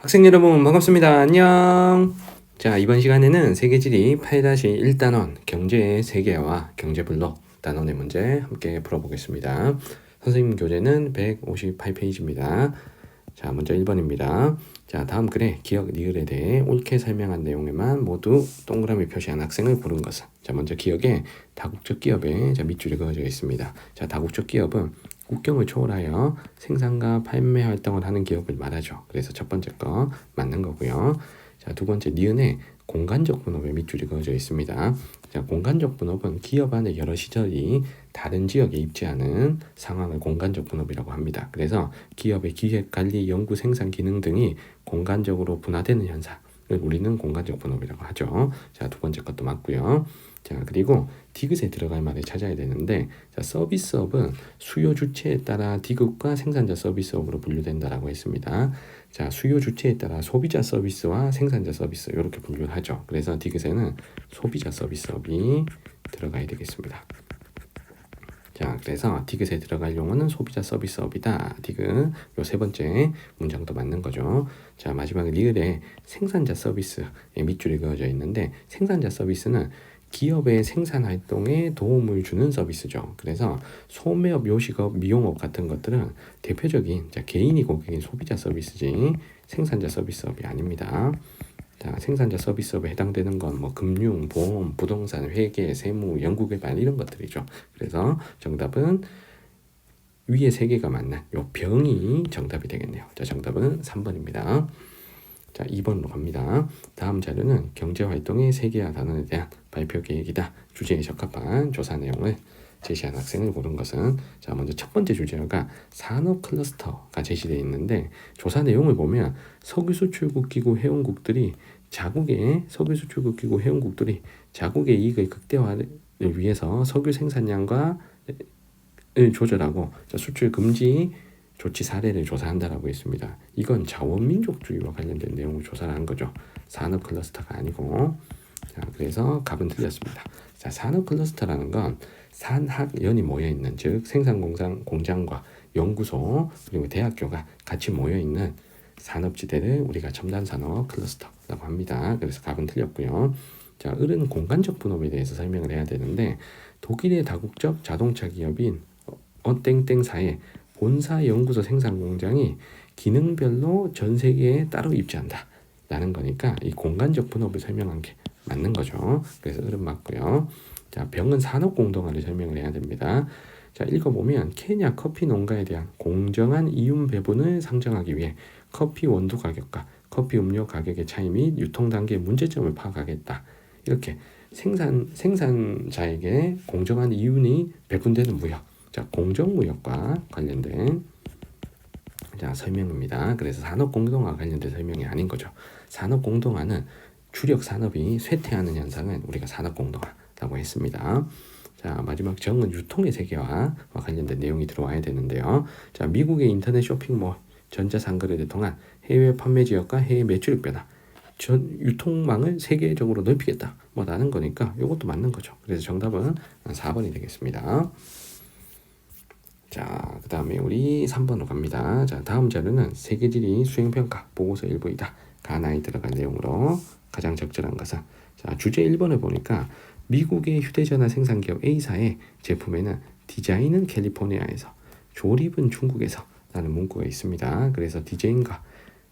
학생 여러분 반갑습니다. 안녕. 자, 이번 시간에는 세계지리 8-1단원 경제의 세계와 경제블록 단원의 문제 함께 풀어보겠습니다. 선생님 교재는 158페이지입니다. 자, 먼저 1번입니다. 자, 다음 글에 기억, 니을에 대해 옳게 설명한 내용에만 모두 동그라미 표시한 학생을 고른 것은. 자, 먼저 기억에 다국적 기업에 밑줄이 그어져 있습니다. 자, 다국적 기업은 국경을 초월하여 생산과 판매 활동을 하는 기업을 말하죠. 그래서 첫 번째 거 맞는 거고요. 자, 두 번째 니은에 공간적 분업에 밑줄이 그어져 있습니다. 자, 공간적 분업은 기업 안에 여러 시설이 다른 지역에 입지하는 상황을 공간적 분업이라고 합니다. 그래서 기업의 기획, 관리, 연구, 생산 기능 등이 공간적으로 분화되는 현상을 우리는 공간적 분업이라고 하죠. 자, 두 번째 것도 맞고요. 자, 그리고 디귿에 들어갈 말을 찾아야 되는데, 자, 서비스업은 수요 주체에 따라 디귿과 생산자 서비스업으로 분류된다라고 했습니다. 자, 수요 주체에 따라 소비자 서비스와 생산자 서비스 이렇게 분류를 하죠. 그래서 디귿에는 소비자 서비스업이 들어가야 되겠습니다. 자, 그래서 디귿에 들어갈 용어는 소비자 서비스업이다. 디귿 요 세 번째 문장도 맞는 거죠. 자, 마지막에 리을에 생산자 서비스에 밑줄이 그어져 있는데, 생산자 서비스는 기업의 생산 활동에 도움을 주는 서비스죠. 그래서 소매업, 요식업, 미용업 같은 것들은 대표적인 개인이 고객인 소비자 서비스지 생산자 서비스업이 아닙니다. 자, 생산자 서비스업에 해당되는 건 뭐 금융, 보험, 부동산, 회계, 세무, 연구개발 이런 것들이죠. 그래서 정답은 위에 세 개가 맞는 요 병이 정답이 되겠네요. 자, 정답은 3번입니다. 자, 2번으로 갑니다. 다음 자료는 경제활동의 세계화 단원에 대한 발표 계획이다. 주제에 적합한 조사 내용을 제시한 학생을 고른 것은. 자, 먼저 첫 번째 주제가 산업 클러스터가 제시되어 있는데, 조사 내용을 보면 석유 수출국 기구 회원국들이 자국의 이익의 극대화를 위해서 석유 생산량과 조절하고 수출 금지 조치 사례를 조사한다라고 했습니다. 이건 자원민족주의와 관련된 내용을 조사를 한 거죠. 산업 클러스터가 아니고. 자, 그래서 답은 틀렸습니다. 자, 산업 클러스터라는 건 산학연이 모여있는, 즉 생산공장과 연구소 그리고 대학교가 같이 모여있는 산업지대를 우리가 첨단산업 클러스터라고 합니다. 그래서 답은 틀렸고요. 자, 을은 공간적 분업에 대해서 설명을 해야 되는데, 독일의 다국적 자동차 기업인 땡땡사의 본사 연구소 생산 공장이 기능별로 전 세계에 따로 입지한다 라는 거니까 이 공간적 분업을 설명한 게 맞는 거죠. 그래서 을은 맞고요. 자, 병은 산업 공동화를 설명을 해야 됩니다. 자, 읽어보면 케냐 커피 농가에 대한 공정한 이윤 배분을 상정하기 위해 커피 원두 가격과 커피 음료 가격의 차이 및 유통 단계의 문제점을 파악하겠다. 이렇게 생산자에게 공정한 이윤이 배분되는 무역, 자, 공정무역과 관련된 설명입니다. 그래서 산업공동화 관련된 설명이 아닌 거죠. 산업공동화는 주력 산업이 쇠퇴하는 현상은 우리가 산업공동화라고 했습니다. 자, 마지막 정은 유통의 세계화와 관련된 내용이 들어와야 되는데요. 자, 미국의 인터넷 쇼핑몰 전자상거래를 통한 해외 판매 지역과 해외 매출액 변화, 전 유통망을 세계적으로 넓히겠다 라는 거니까 이것도 맞는 거죠. 그래서 정답은 4번이 되겠습니다. 자, 그 다음에 우리 3번으로 갑니다. 자, 다음 자료는 세계지리 수행평가 보고서 일부이다. 가나에 들어간 내용으로 가장 적절한 것은. 자, 주제 1번을 보니까 미국의 휴대전화 생산기업 A사의 제품에는 디자인은 캘리포니아에서, 조립은 중국에서 라는 문구가 있습니다. 그래서 디자인과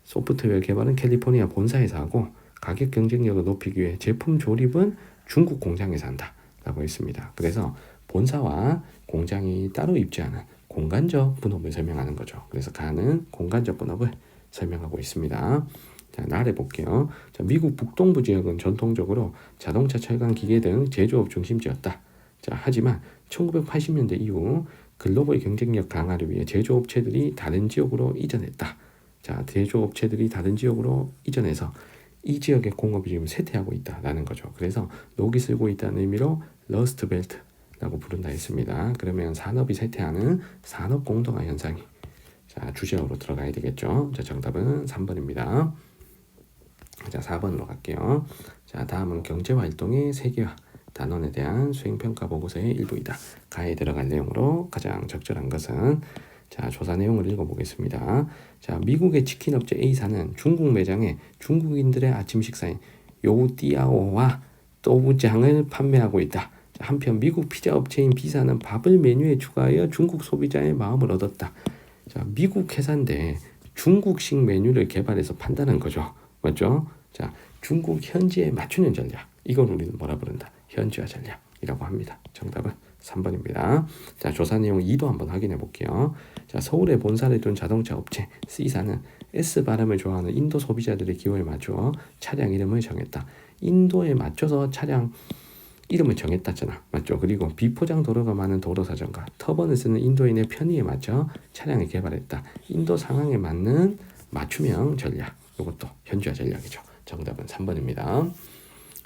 소프트웨어 개발은 캘리포니아 본사에서 하고 가격 경쟁력을 높이기 위해 제품 조립은 중국 공장에서 한다 라고 했습니다. 그래서 본사와 공장이 따로 입지하는 공간적 분업을 설명하는 거죠. 그래서 가는 공간적 분업을 설명하고 있습니다. 자, 나래 볼게요. 자, 미국 북동부 지역은 전통적으로 자동차, 철강, 기계 등 제조업 중심지였다. 자, 하지만 1980년대 이후 글로벌 경쟁력 강화를 위해 제조업체들이 다른 지역으로 이전했다. 자, 제조업체들이 다른 지역으로 이전해서 이 지역의 공업이 지금 쇠퇴하고 있다라는 거죠. 그래서 녹이 슬고 있다는 의미로 러스트 벨트 라고 부른다 했습니다. 그러면 산업이 쇠퇴하는 산업 공동화 현상이 주제어로 들어가야 되겠죠. 자, 정답은 3번입니다. 자, 4번으로 갈게요. 자, 다음은 경제활동의 세계화 단원에 대한 수행평가 보고서의 일부이다. 가에 들어갈 내용으로 가장 적절한 것은. 자, 자, 조사 내용을 읽어보겠습니다. 자, 미국의 치킨 업체 A사는 중국 매장에 중국인들의 아침 식사인 요디아오와 또우장을 판매하고 있다. 자, 한편 미국 피자 업체인 B사는 밥을 메뉴에 추가하여 중국 소비자의 마음을 얻었다. 자, 미국 회사인데 중국식 메뉴를 개발해서 판다는 거죠. 맞죠? 자, 중국 현지에 맞추는 전략. 이걸 우리는 뭐라 부른다? 현지화 전략이라고 합니다. 정답은 3번입니다. 자, 조사 내용 2도 한번 확인해 볼게요. 자, 서울에 본사를 둔 자동차 업체 C사는 S 발음을 좋아하는 인도 소비자들의 기호에 맞추어 차량 이름을 정했다. 인도에 맞춰서 차량 이름을 정했다잖아. 맞죠? 그리고 비포장 도로가 많은 도로사정과 터번을 쓰는 인도인의 편의에 맞춰 차량을 개발했다. 인도 상황에 맞는 맞춤형 전략. 이것도 현지화 전략이죠. 정답은 3번입니다.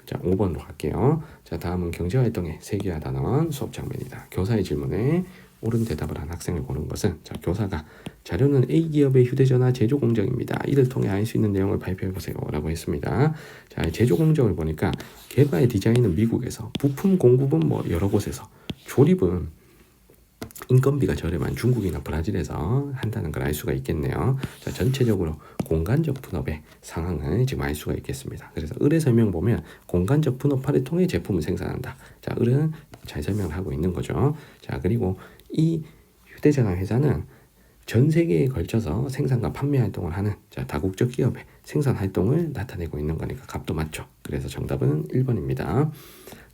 자, 5번으로 갈게요. 자, 다음은 경제활동의 세계화 단원 수업 장면이다. 교사의 질문에 옳은 대답을 한 학생을 고른 것은, 자, 교사가 자료는 A 기업의 휴대전화 제조 공정입니다. 이를 통해 알 수 있는 내용을 발표해 보세요 라고 했습니다. 자, 제조 공정을 보니까 개발 디자인은 미국에서, 부품 공급은 뭐 여러 곳에서, 조립은 인건비가 저렴한 중국이나 브라질에서 한다는 걸 알 수가 있겠네요. 자, 전체적으로 공간적 분업의 상황을 지금 알 수가 있겠습니다. 그래서 을의 설명 보면 공간적 분업화를 통해 제품을 생산한다. 자, 을은 잘 설명을 하고 있는 거죠. 자, 그리고 이 휴대전화 회사는 전 세계에 걸쳐서 생산과 판매 활동을 하는, 자, 다국적 기업의 생산 활동을 나타내고 있는 거니까 값도 맞죠. 그래서 정답은 1번입니다.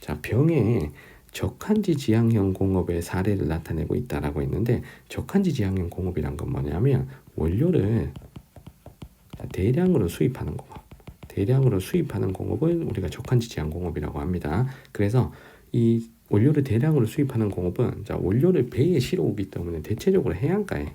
자, 병에 적한지 지향형 공업의 사례를 나타내고 있다라고 했는데, 적한지 지향형 공업이란 건 뭐냐면 원료를 대량으로 수입하는 공업, 대량으로 수입하는 공업을 우리가 적한지 지향 공업이라고 합니다. 그래서 이 원료를 대량으로 수입하는 공업은, 자, 원료를 배에 실어오기 때문에 대체적으로 해안가에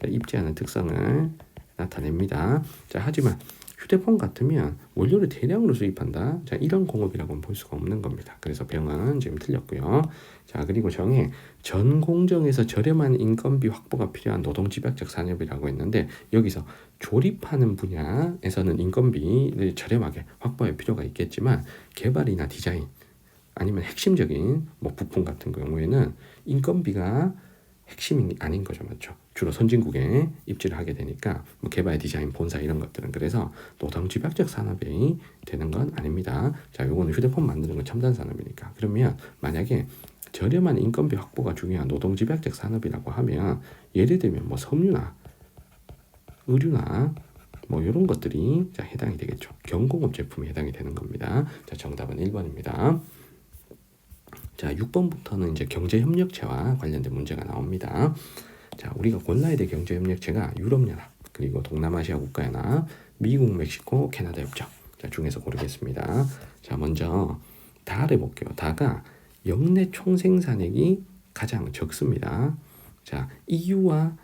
입지하는 특성을 나타냅니다. 자, 하지만 휴대폰 같으면 원료를 대량으로 수입한다. 자, 이런 공업이라고는 볼 수가 없는 겁니다. 그래서 병은 지금 틀렸고요. 자, 그리고 정에 전 공정에서 저렴한 인건비 확보가 필요한 노동집약적 산업이라고 했는데, 여기서 조립하는 분야에서는 인건비를 저렴하게 확보할 필요가 있겠지만 개발이나 디자인 아니면 핵심적인 뭐 부품 같은 경우에는 인건비가 핵심이 아닌 거죠. 맞죠? 주로 선진국에 입지를 하게 되니까 뭐 개발, 디자인, 본사 이런 것들은, 그래서 노동집약적 산업이 되는 건 아닙니다. 자, 요거는 휴대폰 만드는 건 첨단 산업이니까. 그러면 만약에 저렴한 인건비 확보가 중요한 노동집약적 산업이라고 하면, 예를 들면 뭐 섬유나 의류나 뭐 이런 것들이, 자, 해당이 되겠죠. 경공업 제품이 해당이 되는 겁니다. 자, 정답은 1번입니다. 자, 6번부터는 이제 경제협력체와 관련된 문제가 나옵니다. 자, 우리가 골라야 될 경제협력체가 유럽연합, 그리고 동남아시아 국가연합, 미국, 멕시코, 캐나다 협정, 자, 중에서 고르겠습니다. 자, 먼저 다를 볼게요. 다가 역내 총생산액이 가장 적습니다. 자, EU와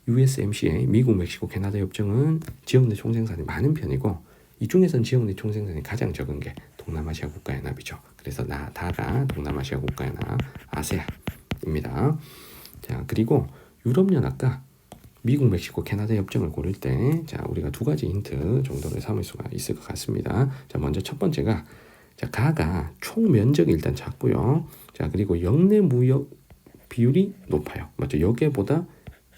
USMCA, 미국, 멕시코, 캐나다 협정은 지역 내 총생산이 많은 편이고, 이 중에서는 지역 내 총생산이 가장 적은 게 동남아시아 국가연합이죠. 그래서 다가 동남아시아 국가연합, 아세안입니다. 자, 그리고 유럽연합과 미국, 멕시코, 캐나다 협정을 고를 때, 자, 우리가 두 가지 힌트 정도를 삼을 수가 있을 것 같습니다. 자, 먼저 첫 번째가, 자, 가가 총 면적이 일단 작고요. 자, 그리고 역내 무역 비율이 높아요. 맞죠? 여기보다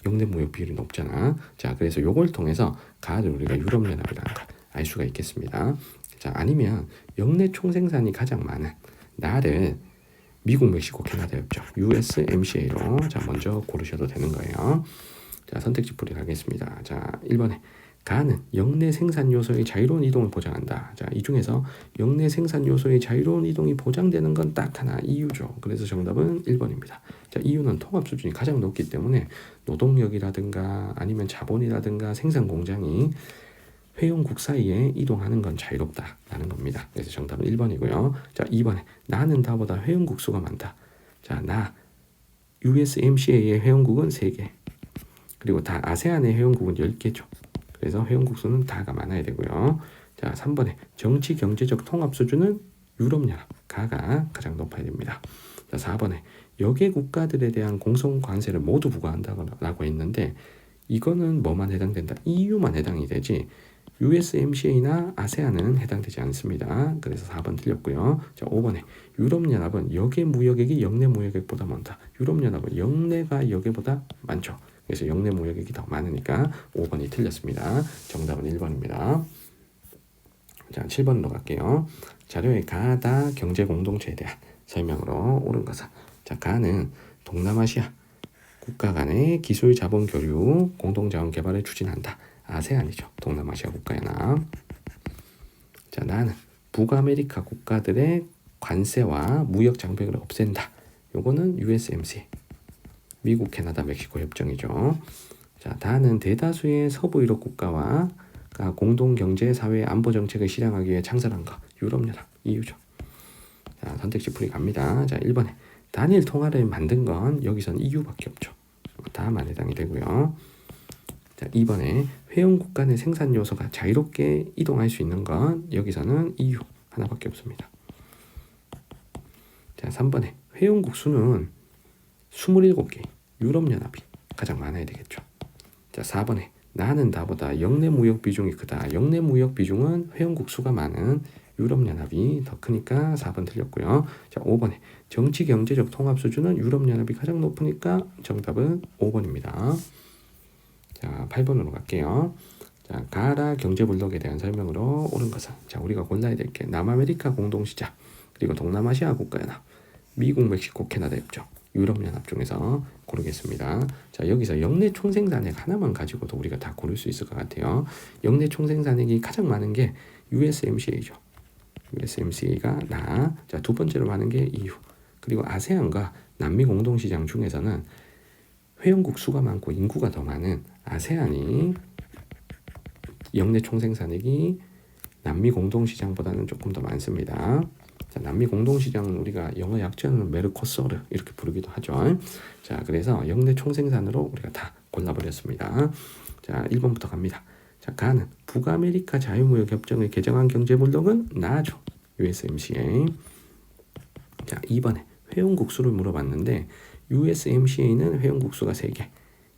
역내 무역 비율이 높잖아. 자, 그래서 요걸 통해서 가를 우리가 유럽연합이라는 걸 알 수가 있겠습니다. 자, 아니면 역내 총생산이 가장 많은 나를 미국, 멕시코, 캐나다 협정 USMCA로, 자, 먼저 고르셔도 되는 거예요. 자, 선택지 풀이 가겠습니다. 자, 1번에 가는 역내 생산 요소의 자유로운 이동을 보장한다. 자, 이 중에서 역내 생산 요소의 자유로운 이동이 보장되는 건 딱 하나, EU죠. 그래서 정답은 1번입니다. 자, EU는 통합 수준이 가장 높기 때문에 노동력이라든가 아니면 자본이라든가 생산 공장이 회원국 사이에 이동하는 건 자유롭다라는 겁니다. 그래서 정답은 1번이고요. 자, 2번에 나는 다보다 회원국 수가 많다. 자, 나 USMCA의 회원국은 3개. 그리고 다 아세안의 회원국은 10개죠. 그래서 회원국 수는 다가 많아야 되고요. 자, 3번에 정치 경제적 통합 수준은 유럽연합, 가가 가장 높아야 됩니다. 자, 4번에 여계 국가들에 대한 공송 관세를 모두 부과한다고 했는데, 이거는 뭐만 해당된다? EU만 해당이 되지 USMCA나 아세안은 해당되지 않습니다. 그래서 4번 틀렸고요. 자, 5번에 유럽연합은 역의 무역액이 역내 무역액보다 많다. 유럽연합은 역내가 역에보다 많죠. 그래서 영내 무역액이 더 많으니까 5번이 틀렸습니다. 정답은 1번입니다. 자, 7번으로 갈게요. 자료의 가다 경제 공동체에 대한 설명으로 옳은 것은, 자, 가는 동남아시아 국가 간의 기술 자본 교류 공동자원 개발을 추진한다. 아세안이죠. 동남아시아 국가연합. 자, 나는 북아메리카 국가들의 관세와 무역 장벽을 없앤다. 요거는 USMCA. 미국, 캐나다, 멕시코 협정이죠. 자, 다는 대다수의 서부 유럽 국가와 공동 경제, 사회, 안보 정책을 실행하기 위해 창설한 것. 유럽연합, EU죠. 자, 선택지 풀이 갑니다. 자, 1번에 단일 통화를 만든 건 여기선 EU밖에 없죠. 다만 해당이 되고요. 자, 2번에 회원국 간의 생산 요소가 자유롭게 이동할 수 있는 건 여기서는 EU 하나밖에 없습니다. 자, 3번에 회원국 수는 27개, 유럽연합이 가장 많아야 되겠죠. 자, 4번에 나는 다보다 역내 무역 비중이 크다. 역내 무역 비중은 회원국 수가 많은 유럽연합이 더 크니까 4번 틀렸고요. 자, 5번에 정치 경제적 통합 수준은 유럽연합이 가장 높으니까 정답은 5번입니다. 자, 8번으로 갈게요. 자, 가라 경제블록에 대한 설명으로 옳은 것은, 자, 우리가 골라야 될 게 남아메리카 공동시장, 그리고 동남아시아 국가연합, 미국, 멕시코, 캐나다 협정, 유럽연합 중에서 고르겠습니다. 자, 여기서 역내 총생산액 하나만 가지고도 우리가 다 고를 수 있을 것 같아요. 역내 총생산액이 가장 많은 게 USMCA죠. USMCA가 나. 자, 두 번째로 많은 게 EU. 그리고 아세안과 남미 공동시장 중에서는 회원국 수가 많고 인구가 더 많은 아세안이 역내 총생산액이 남미 공동시장보다는 조금 더 많습니다. 자, 남미 공동시장은 우리가 영어 약자는 메르코소르 이렇게 부르기도 하죠. 자, 그래서 역내 총생산으로 우리가 다 골라버렸습니다. 자, 1번부터 갑니다. 자, 가는 북아메리카 자유무역협정을 개정한 경제블록은 나죠. USMCA. 자, 2번에 회원국 수를 물어봤는데 USMCA는 회원국 수가 3개,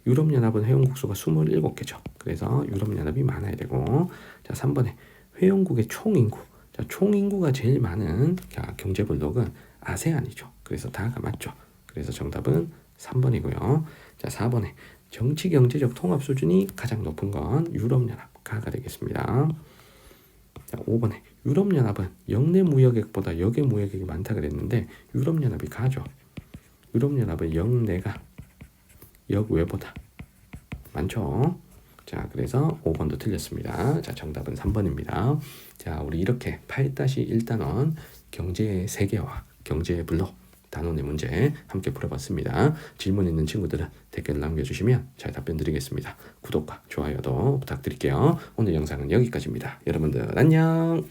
유럽연합은 회원국 수가 27개죠. 그래서 유럽연합이 많아야 되고, 자, 3번에 회원국의 총인구. 자, 총인구가 제일 많은 경제블록은 아세안이죠. 그래서 다가 맞죠. 그래서 정답은 3번이고요. 자, 4번에 정치 경제적 통합 수준이 가장 높은 건 유럽연합 가가 되겠습니다. 자, 5번에 유럽연합은 역내 무역액보다 역외 무역액이 많다 그랬는데 유럽연합이 가죠. 유럽연합은 역내가 역외보다 많죠. 자, 그래서 5번도 틀렸습니다. 자, 정답은 3번입니다. 자, 우리 이렇게 8-1단원 경제의 세계와 경제의 블록 단원의 문제 함께 풀어봤습니다. 질문 있는 친구들은 댓글 남겨주시면 잘 답변 드리겠습니다. 구독과 좋아요도 부탁드릴게요. 오늘 영상은 여기까지입니다. 여러분들 안녕.